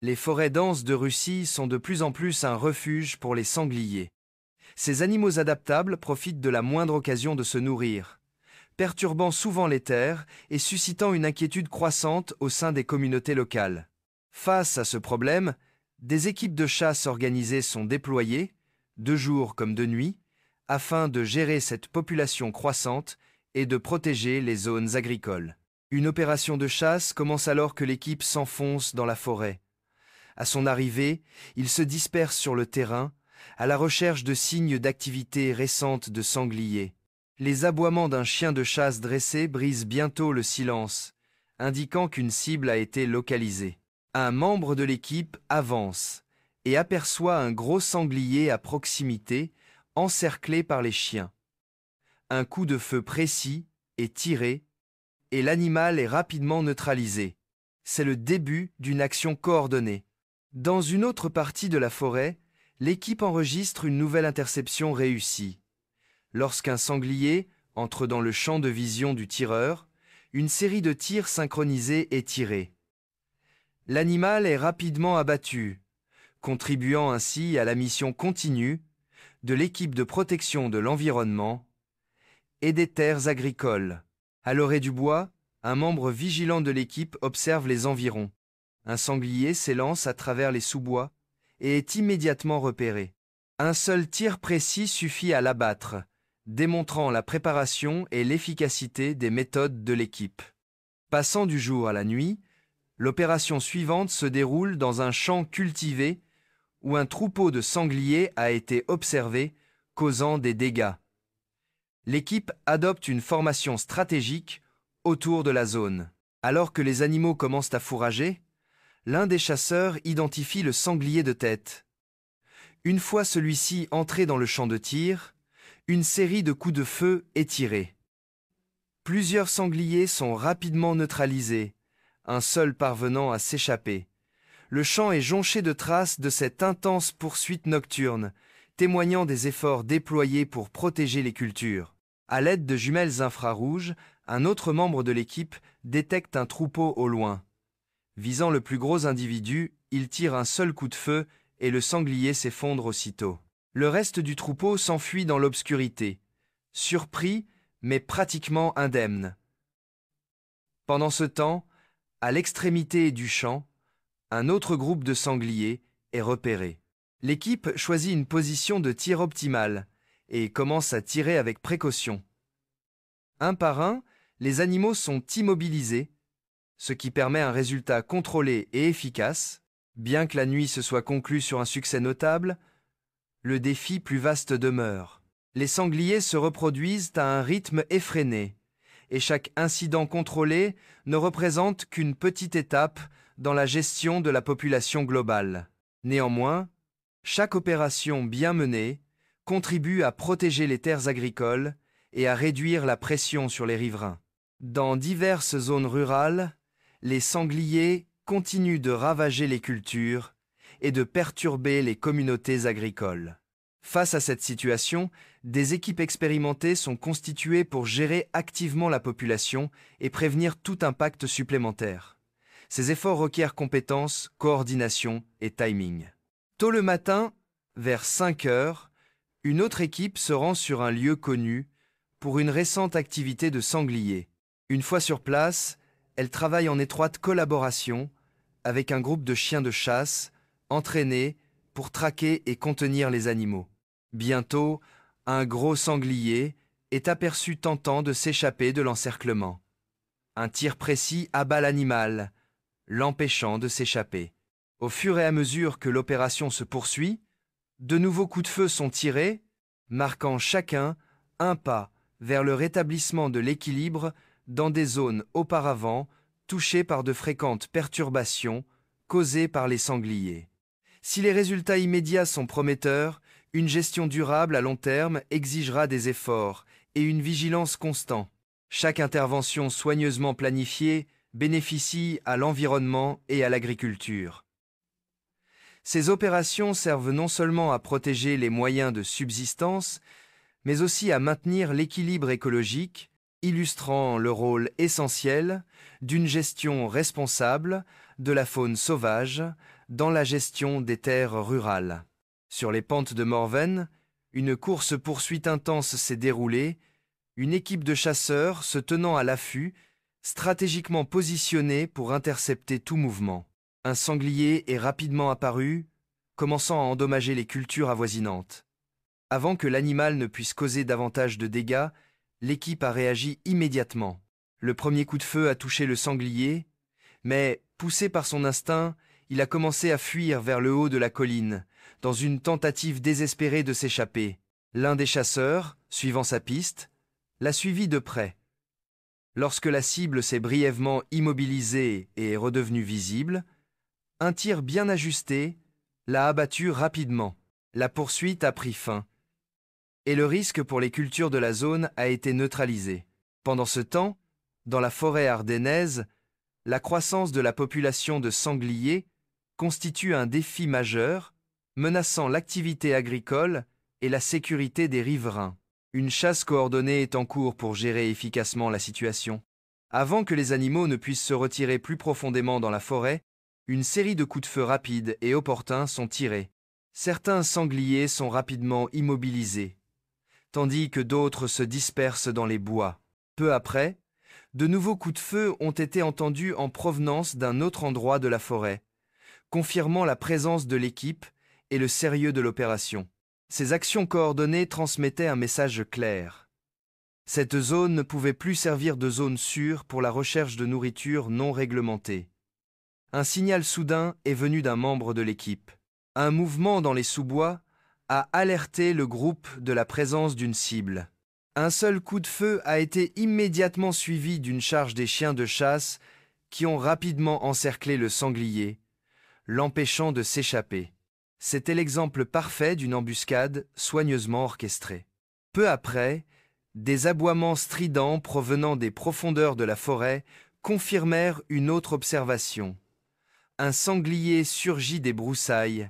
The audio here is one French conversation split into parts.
Les forêts denses de Russie sont de plus en plus un refuge pour les sangliers. Ces animaux adaptables profitent de la moindre occasion de se nourrir, perturbant souvent les terres et suscitant une inquiétude croissante au sein des communautés locales. Face à ce problème, des équipes de chasse organisées sont déployées, de jour comme de nuit, afin de gérer cette population croissante et de protéger les zones agricoles. Une opération de chasse commence alors que l'équipe s'enfonce dans la forêt. À son arrivée, il se disperse sur le terrain, à la recherche de signes d'activité récente de sangliers. Les aboiements d'un chien de chasse dressé brisent bientôt le silence, indiquant qu'une cible a été localisée. Un membre de l'équipe avance et aperçoit un gros sanglier à proximité, encerclé par les chiens. Un coup de feu précis est tiré et l'animal est rapidement neutralisé. C'est le début d'une action coordonnée. Dans une autre partie de la forêt, l'équipe enregistre une nouvelle interception réussie. Lorsqu'un sanglier entre dans le champ de vision du tireur, une série de tirs synchronisés est tirée. L'animal est rapidement abattu, contribuant ainsi à la mission continue de l'équipe de protection de l'environnement et des terres agricoles. À l'orée du bois, un membre vigilant de l'équipe observe les environs. Un sanglier s'élance à travers les sous-bois et est immédiatement repéré. Un seul tir précis suffit à l'abattre, démontrant la préparation et l'efficacité des méthodes de l'équipe. Passant du jour à la nuit, l'opération suivante se déroule dans un champ cultivé où un troupeau de sangliers a été observé, causant des dégâts. L'équipe adopte une formation stratégique autour de la zone. Alors que les animaux commencent à fourrager, l'un des chasseurs identifie le sanglier de tête. Une fois celui-ci entré dans le champ de tir, une série de coups de feu est tirée. Plusieurs sangliers sont rapidement neutralisés, un seul parvenant à s'échapper. Le champ est jonché de traces de cette intense poursuite nocturne, témoignant des efforts déployés pour protéger les cultures. À l'aide de jumelles infrarouges, un autre membre de l'équipe détecte un troupeau au loin. Visant le plus gros individu, il tire un seul coup de feu et le sanglier s'effondre aussitôt. Le reste du troupeau s'enfuit dans l'obscurité, surpris mais pratiquement indemne. Pendant ce temps, à l'extrémité du champ, un autre groupe de sangliers est repéré. L'équipe choisit une position de tir optimale et commence à tirer avec précaution. Un par un, les animaux sont immobilisés, ce qui permet un résultat contrôlé et efficace. Bien que la nuit se soit conclue sur un succès notable, le défi plus vaste demeure. Les sangliers se reproduisent à un rythme effréné, et chaque incident contrôlé ne représente qu'une petite étape dans la gestion de la population globale. Néanmoins, chaque opération bien menée contribue à protéger les terres agricoles et à réduire la pression sur les riverains. Dans diverses zones rurales, les sangliers continuent de ravager les cultures et de perturber les communautés agricoles. Face à cette situation, des équipes expérimentées sont constituées pour gérer activement la population et prévenir tout impact supplémentaire. Ces efforts requièrent compétences, coordination et timing. Tôt le matin, vers 5 heures, une autre équipe se rend sur un lieu connu pour une récente activité de sanglier. Une fois sur place, elle travaille en étroite collaboration avec un groupe de chiens de chasse entraînés pour traquer et contenir les animaux. Bientôt, un gros sanglier est aperçu tentant de s'échapper de l'encerclement. Un tir précis abat l'animal, l'empêchant de s'échapper. Au fur et à mesure que l'opération se poursuit, de nouveaux coups de feu sont tirés, marquant chacun un pas vers le rétablissement de l'équilibre dans des zones auparavant touchées par de fréquentes perturbations causées par les sangliers. Si les résultats immédiats sont prometteurs, une gestion durable à long terme exigera des efforts et une vigilance constante. Chaque intervention soigneusement planifiée bénéficie à l'environnement et à l'agriculture. Ces opérations servent non seulement à protéger les moyens de subsistance, mais aussi à maintenir l'équilibre écologique, illustrant le rôle essentiel d'une gestion responsable de la faune sauvage dans la gestion des terres rurales. Sur les pentes de Morven, une course-poursuite intense s'est déroulée, une équipe de chasseurs se tenant à l'affût, stratégiquement positionnée pour intercepter tout mouvement. Un sanglier est rapidement apparu, commençant à endommager les cultures avoisinantes. Avant que l'animal ne puisse causer davantage de dégâts, l'équipe a réagi immédiatement. Le premier coup de feu a touché le sanglier, mais, poussé par son instinct, il a commencé à fuir vers le haut de la colline, dans une tentative désespérée de s'échapper. L'un des chasseurs, suivant sa piste, l'a suivi de près. Lorsque la cible s'est brièvement immobilisée et est redevenue visible, un tir bien ajusté l'a abattu rapidement. La poursuite a pris fin, et le risque pour les cultures de la zone a été neutralisé. Pendant ce temps, dans la forêt ardennaise, la croissance de la population de sangliers constitue un défi majeur, menaçant l'activité agricole et la sécurité des riverains. Une chasse coordonnée est en cours pour gérer efficacement la situation. Avant que les animaux ne puissent se retirer plus profondément dans la forêt, une série de coups de feu rapides et opportuns sont tirés. Certains sangliers sont rapidement immobilisés, tandis que d'autres se dispersent dans les bois. Peu après, de nouveaux coups de feu ont été entendus en provenance d'un autre endroit de la forêt, confirmant la présence de l'équipe et le sérieux de l'opération. Ces actions coordonnées transmettaient un message clair. Cette zone ne pouvait plus servir de zone sûre pour la recherche de nourriture non réglementée. Un signal soudain est venu d'un membre de l'équipe. Un mouvement dans les sous-bois a alerté le groupe de la présence d'une cible. Un seul coup de feu a été immédiatement suivi d'une charge des chiens de chasse qui ont rapidement encerclé le sanglier, l'empêchant de s'échapper. C'était l'exemple parfait d'une embuscade soigneusement orchestrée. Peu après, des aboiements stridents provenant des profondeurs de la forêt confirmèrent une autre observation. Un sanglier surgit des broussailles,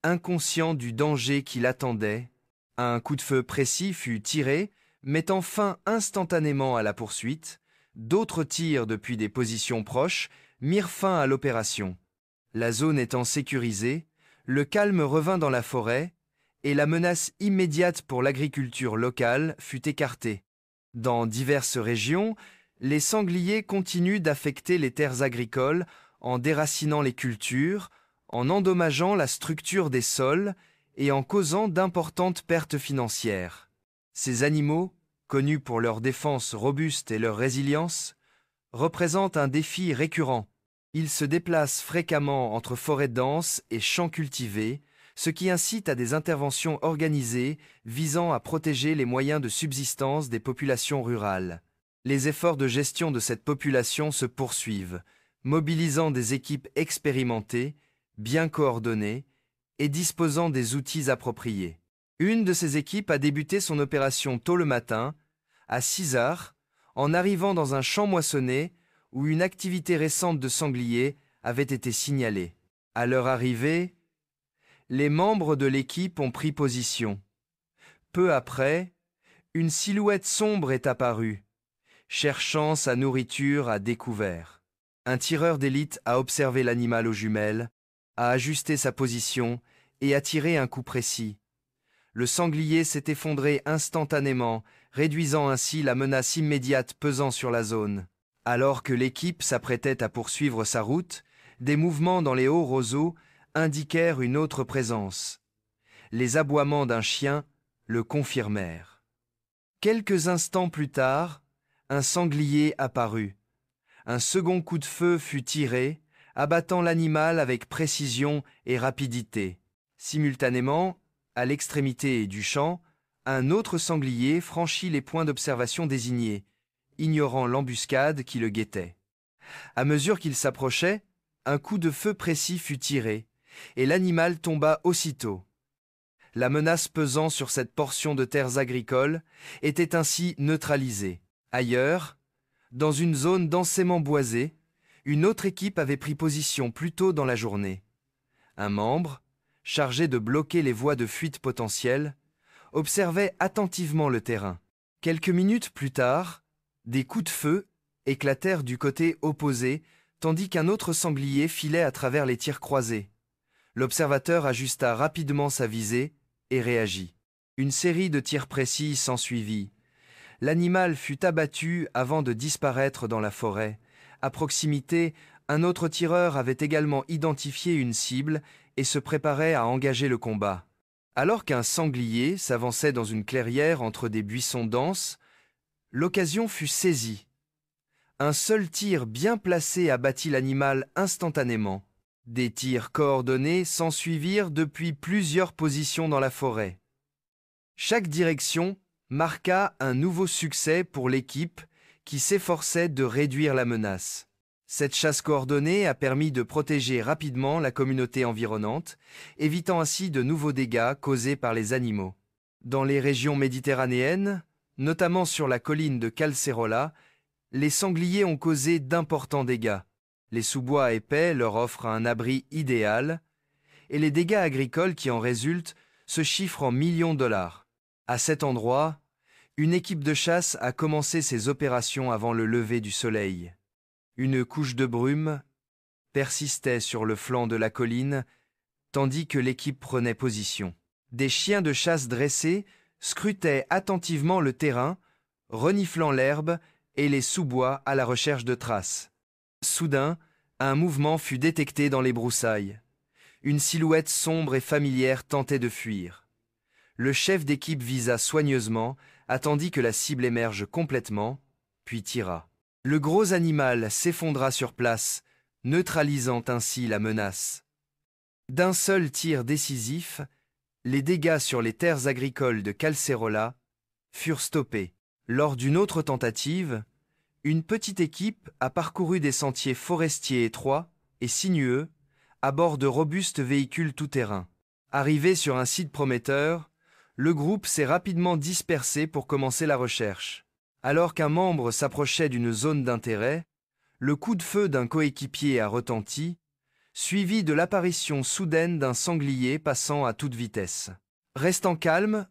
inconscient du danger qui l'attendait. Un coup de feu précis fut tiré, mettant fin instantanément à la poursuite. D'autres tirs depuis des positions proches mirent fin à l'opération. La zone étant sécurisée, le calme revint dans la forêt et la menace immédiate pour l'agriculture locale fut écartée. Dans diverses régions, les sangliers continuent d'affecter les terres agricoles en déracinant les cultures, en endommageant la structure des sols et en causant d'importantes pertes financières. Ces animaux, connus pour leur défense robuste et leur résilience, représentent un défi récurrent. Ils se déplacent fréquemment entre forêts denses et champs cultivés, ce qui incite à des interventions organisées visant à protéger les moyens de subsistance des populations rurales. Les efforts de gestion de cette population se poursuivent, mobilisant des équipes expérimentées, bien coordonnées et disposant des outils appropriés. Une de ces équipes a débuté son opération tôt le matin, à 6 heures, en arrivant dans un champ moissonné où une activité récente de sangliers avait été signalée. À leur arrivée, les membres de l'équipe ont pris position. Peu après, une silhouette sombre est apparue, cherchant sa nourriture à découvert. Un tireur d'élite a observé l'animal aux jumelles, a ajusté sa position et a tiré un coup précis. Le sanglier s'est effondré instantanément, réduisant ainsi la menace immédiate pesant sur la zone. Alors que l'équipe s'apprêtait à poursuivre sa route, des mouvements dans les hauts roseaux indiquèrent une autre présence. Les aboiements d'un chien le confirmèrent. Quelques instants plus tard, un sanglier apparut. Un second coup de feu fut tiré, abattant l'animal avec précision et rapidité. Simultanément, à l'extrémité du champ, un autre sanglier franchit les points d'observation désignés, ignorant l'embuscade qui le guettait. À mesure qu'il s'approchait, un coup de feu précis fut tiré, et l'animal tomba aussitôt. La menace pesant sur cette portion de terres agricoles était ainsi neutralisée. Ailleurs, dans une zone densément boisée, une autre équipe avait pris position plus tôt dans la journée. Un membre, chargé de bloquer les voies de fuite potentielles, observait attentivement le terrain. Quelques minutes plus tard, des coups de feu éclatèrent du côté opposé, tandis qu'un autre sanglier filait à travers les tirs croisés. L'observateur ajusta rapidement sa visée et réagit. Une série de tirs précis s'ensuivit. L'animal fut abattu avant de disparaître dans la forêt. À proximité, un autre tireur avait également identifié une cible et se préparait à engager le combat. Alors qu'un sanglier s'avançait dans une clairière entre des buissons denses, l'occasion fut saisie. Un seul tir bien placé abattit l'animal instantanément. Des tirs coordonnés s'ensuivirent depuis plusieurs positions dans la forêt. Chaque direction marqua un nouveau succès pour l'équipe qui s'efforçait de réduire la menace. Cette chasse coordonnée a permis de protéger rapidement la communauté environnante, évitant ainsi de nouveaux dégâts causés par les animaux. Dans les régions méditerranéennes, notamment sur la colline de Calcerola, les sangliers ont causé d'importants dégâts. Les sous-bois épais leur offrent un abri idéal, et les dégâts agricoles qui en résultent se chiffrent en millions de dollars. À cet endroit, une équipe de chasse a commencé ses opérations avant le lever du soleil. Une couche de brume persistait sur le flanc de la colline, tandis que l'équipe prenait position. Des chiens de chasse dressés scrutaient attentivement le terrain, reniflant l'herbe et les sous-bois à la recherche de traces. Soudain, un mouvement fut détecté dans les broussailles. Une silhouette sombre et familière tentait de fuir. Le chef d'équipe visa soigneusement, attendit que la cible émerge complètement, puis tira. Le gros animal s'effondra sur place, neutralisant ainsi la menace. D'un seul tir décisif, les dégâts sur les terres agricoles de Calcerola furent stoppés. Lors d'une autre tentative, une petite équipe a parcouru des sentiers forestiers étroits et sinueux à bord de robustes véhicules tout-terrain. Arrivé sur un site prometteur, le groupe s'est rapidement dispersé pour commencer la recherche. Alors qu'un membre s'approchait d'une zone d'intérêt, le coup de feu d'un coéquipier a retenti, suivi de l'apparition soudaine d'un sanglier passant à toute vitesse. Restant calme,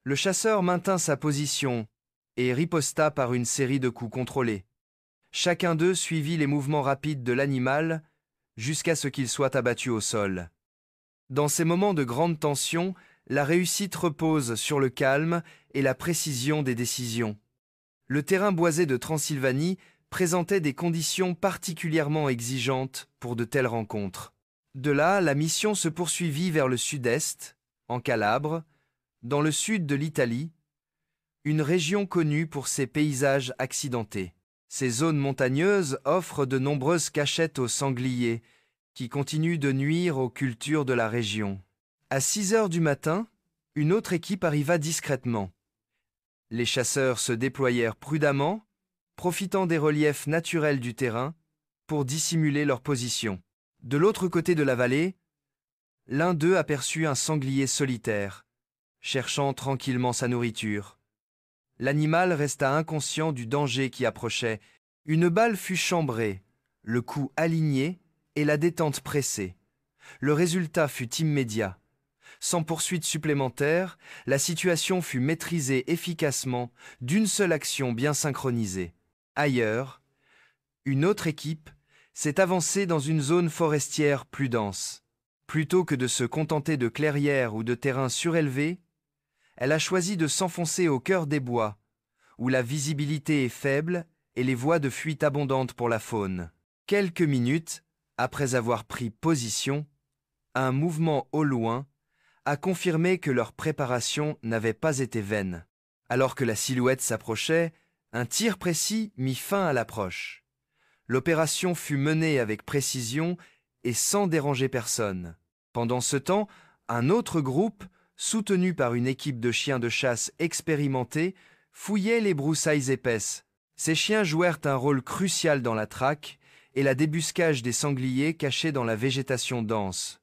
le chasseur maintint sa position et riposta par une série de coups contrôlés. Chacun d'eux suivit les mouvements rapides de l'animal jusqu'à ce qu'il soit abattu au sol. Dans ces moments de grande tension, la réussite repose sur le calme et la précision des décisions. Le terrain boisé de Transylvanie présentait des conditions particulièrement exigeantes pour de telles rencontres. De là, la mission se poursuivit vers le sud-est, en Calabre, dans le sud de l'Italie, une région connue pour ses paysages accidentés. Ces zones montagneuses offrent de nombreuses cachettes aux sangliers, qui continuent de nuire aux cultures de la région. À 6 heures du matin, une autre équipe arriva discrètement. Les chasseurs se déployèrent prudemment, profitant des reliefs naturels du terrain, pour dissimuler leur position. De l'autre côté de la vallée, l'un d'eux aperçut un sanglier solitaire, cherchant tranquillement sa nourriture. L'animal resta inconscient du danger qui approchait. Une balle fut chambrée, le cou aligné et la détente pressée. Le résultat fut immédiat. Sans poursuite supplémentaire, la situation fut maîtrisée efficacement d'une seule action bien synchronisée. Ailleurs, une autre équipe s'est avancée dans une zone forestière plus dense. Plutôt que de se contenter de clairières ou de terrains surélevés, elle a choisi de s'enfoncer au cœur des bois, où la visibilité est faible et les voies de fuite abondantes pour la faune. Quelques minutes après avoir pris position, un mouvement au loin a confirmé que leur préparation n'avait pas été vaine. Alors que la silhouette s'approchait, un tir précis mit fin à l'approche. L'opération fut menée avec précision et sans déranger personne. Pendant ce temps, un autre groupe, soutenu par une équipe de chiens de chasse expérimentés, fouillait les broussailles épaisses. Ces chiens jouèrent un rôle crucial dans la traque et la débuscage des sangliers cachés dans la végétation dense.